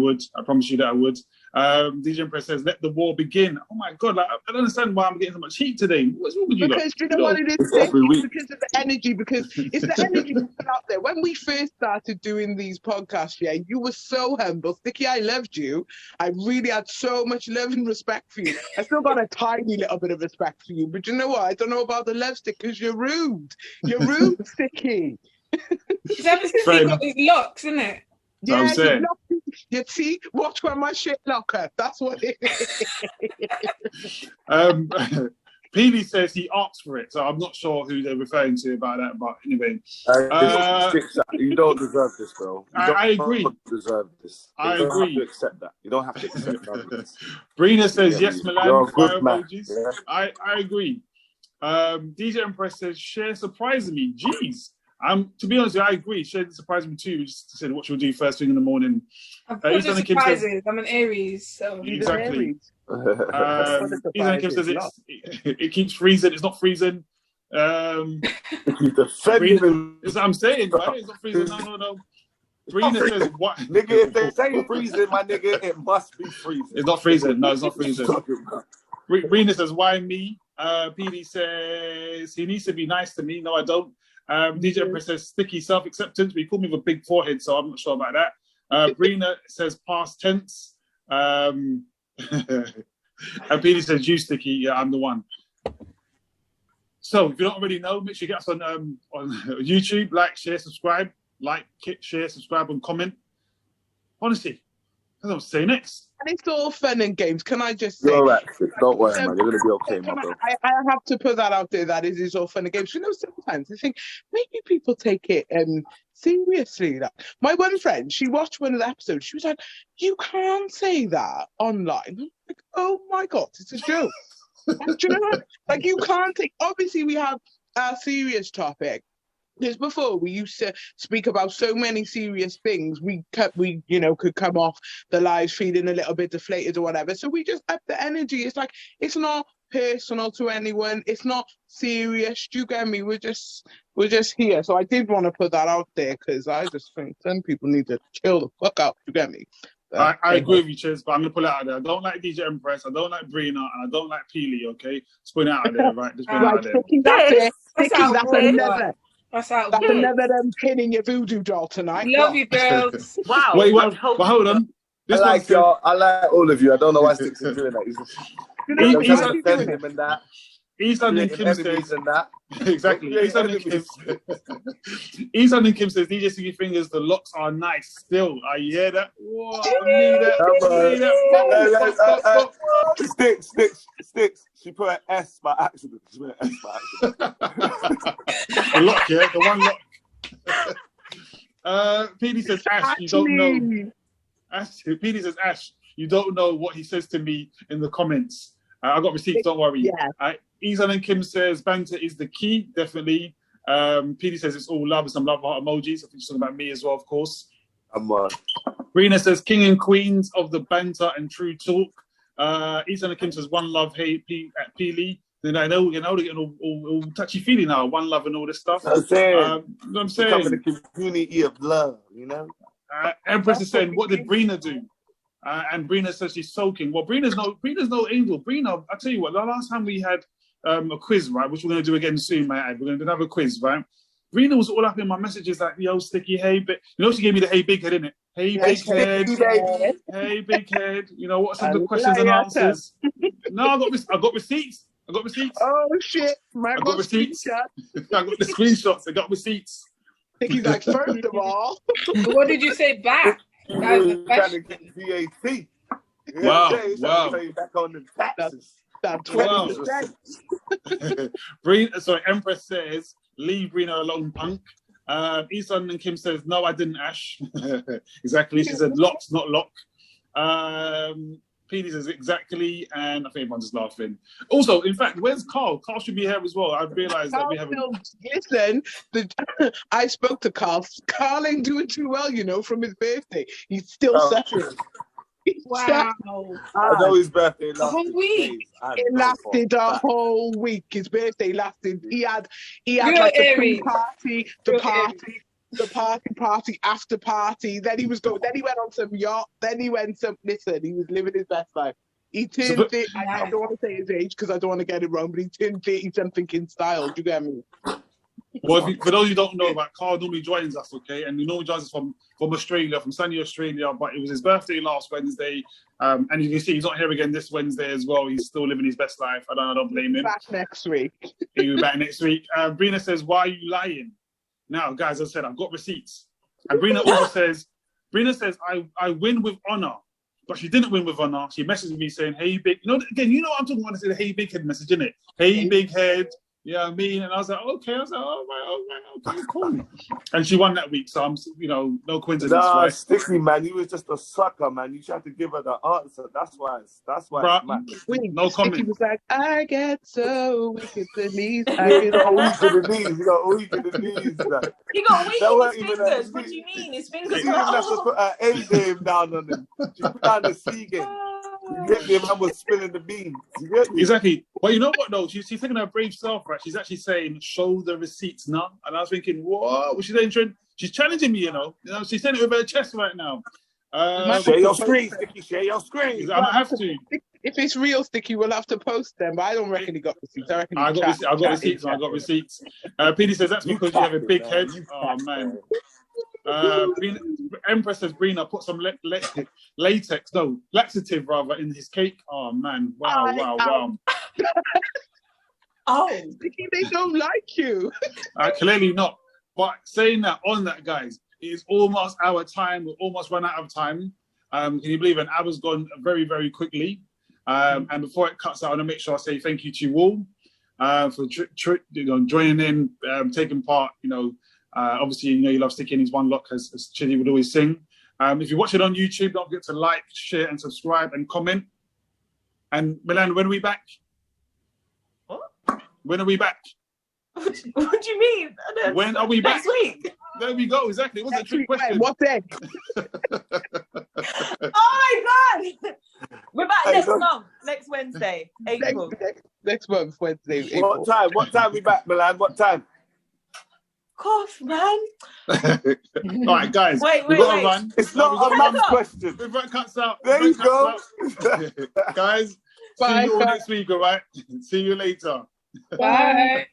promise you that I would. DJ Empress says, let the war begin. Oh my God, I don't understand why I'm getting so much heat today. What's wrong with you? Because you know what it is? It's because of the energy, because it's the energy you put out there. When we first started doing these podcasts, you were so humble. Sticky, I loved you. I really had so much love and respect for you. I still got a tiny little bit of respect for you, but you know what? I don't know about the love stick because you're rude. You're rude, Sticky. It's ever since he got his locks, isn't it? Yeah, you see, watch when my shit lock up. That's what it is. Peely says he asked for it, so I'm not sure who they're referring to about that. But anyway, you don't deserve this, bro. I agree. You don't deserve this. I agree. You don't have to accept that. You don't have to accept that. Brina says yes, Milan. You're a good man. Yeah. I agree. DJ Empress says Cher surprising me. Jeez. To be honest, I agree. Cher surprised me too. Just said what she'll do first thing in the morning. I'm full of surprises. I'm an Aries, so exactly. Ethan Kim says it keeps freezing. It's not freezing. That's what I'm saying, right? It's not freezing. No. Brina says what? Nigga, if they say freezing, my nigga, it must be freezing. It's not freezing. No, it's not freezing. Brina says, why me? PD says he needs to be nice to me. No, I don't. DJ Empress says sticky self-acceptance. We call me with a big forehead, so I'm not sure about that. Brina says past tense. And PD says you sticky. Yeah, I'm the one. So if you don't already know, make sure you get us on YouTube. Like, share, subscribe. Like, share, subscribe, and comment. Honestly, I don't know what to say next. And it's all fun and games. Can I just say? You're right. Don't worry, man. You're going to be okay, my bro. I have to put that out there, that it is all fun and games. Sometimes I think maybe people take it seriously. Like, my one friend, she watched one of the episodes. She was like, you can't say that online. I'm like, oh my God, it's a joke. And do you know what? Like, you can't take... Obviously, we have a serious topic. Because before we used to speak about so many serious things, we could come off the lives feeling a little bit deflated or whatever. So we just up the energy. It's like, it's not personal to anyone. It's not serious. Do you get me? We're just here. So I did want to put that out there because I just think some people need to chill the fuck out. You get me? I agree with you, Chiz, but I'm going to pull it out there. I don't like DJ Empress, I don't like Brina, and I don't like Peely, okay? Just put it out there, right? Just put it out there. That's another pinning your voodoo doll tonight. Love you, girls. Wow. Wait, hold on. I like y'all. I like all of you. I don't know why Sticks is doing that. He's just, doing him and that. Ethan and Creating Kim enemies says, and that. exactly. Ethan and Kim, Ethan and Kim says, DJ Sticky Fingers, the locks are nice still. I hear that. Whoa, I need that. I need that. Sticks. She put an S by accident. The lock, yeah? The one lock. PD says, Ash, you don't know. PD says, Ash, you don't know what he says to me in the comments. I got receipts, don't worry. Yeah. Ethan and Kim says, banter is the key, definitely. PD says it's all love and some love heart emojis. I think she's talking about me as well, of course. Rena says, king and queens of the banter and true talk. Ethan and Kim says, one love, hey, at Peely. Then I know, they're getting all touchy-feely now, one love and all this stuff. I'm saying. You know what I'm saying? Becoming a community of love, you know? Empress is saying, what did Brina do? And Brina says she's soaking. Well, Brina's no angel. Brina, I tell you what, the last time we had a quiz, right, which we're going to do again soon, my ad. We're going to have a quiz, right? Brina was all up in my messages like, yo, Sticky, hey, she gave me the hey, big head, innit? Hey, big head. Hey, big head. You know, what are some of the questions and answers? No, I got receipts. Oh, shit. I got receipts. I got the screenshots. I got receipts. He's like, first of all. What did you say back? That was the question. VAT. Wow. Back on the taxes. That's 20%. Empress says, leave Brina alone, punk. Ethan and Kim says, no, I didn't, Ash. Exactly. She said, locked, not lock. PD says, exactly. And I think everyone's just laughing. Also, in fact, where's Carl? Carl should be here as well. I've realised that we haven't... Listen, I spoke to Carl. Carl ain't doing too well, you know, from his birthday. He's still suffering. Wow. I know his birthday lasted a whole week. It lasted a whole week. His birthday lasted. He had Real like Aries. the party after party. Then he was going. Then he went on some yacht. Then he went some. Listen, he was living his best life. He turned. I don't want to say his age because I don't want to get it wrong. But he turned 30 something in style. Do you get me? Well, for those who don't know, about Carl normally joins us, okay, and he normally joins us from Australia, from sunny Australia. But it was his birthday last Wednesday, and you can see he's not here again this Wednesday as well. He's still living his best life. I don't blame him. Back next week. He'll be back next week. Brina says, "Why are you lying?" Now, guys, as I said, I've got receipts. And Brina also says, I win with honor, but she didn't win with honor. She messaged me saying, "Hey, big," you know what I'm talking about? I said, "Hey, big head" message, innit? Hey, big head. Yeah, I mean, and I was like, okay. I was like, all right, okay, cool. And she won that week, so I'm, no coincidence, right? Sticky, man, you was just a sucker, man. You tried to give her the answer. That's why it's mad. No comment. Sticky was like, I get so weak at the knees. I get weak at the knees. You got weak at the knees. Like. He got weak in his fingers. What do you mean? His fingers He didn't have to put her A game down on him. She put down the C game. You get me? Man was spilling the beans. You get me? Exactly. Well, you know what though? She's taking her brave self, right? She's actually saying, "Show the receipts now." And I was thinking, what? Was she saying? She's challenging me, you know. She's saying it with her chest right now. Share your screen, Sticky. Share your screen. I don't have to. If it's real, Sticky, we'll have to post them. But I don't reckon he got receipts. I reckon I got receipts. PD says that's because you have a big head. Oh man. Empress says, Brina, put some laxative rather in his cake. Oh man, wow. Oh, Sticky, they don't like you. Clearly not. But saying that, guys, it is almost our time. We're almost run out of time. Can you believe an hour's gone very, very quickly? And before it cuts out, I want to make sure I say thank you to you all for joining in, taking part. Obviously, you love Sticky and his one lock, as Chidi would always sing. If you watch it on YouTube, don't forget to like, share, and subscribe and comment. And Milan, when are we back? What? When are we back? What do you mean? When are we back? Next week. There we go. Exactly. It wasn't a trick question. What day? Oh my God! We're back next month, next Wednesday, April. Next month, Wednesday, April. What time we back, Milan? What time? Cough, man. All right, guys. Wait. Run. It's not a math question. If it cuts out, there you go. Guys, bye, see you all next week, all right? See you later. Bye.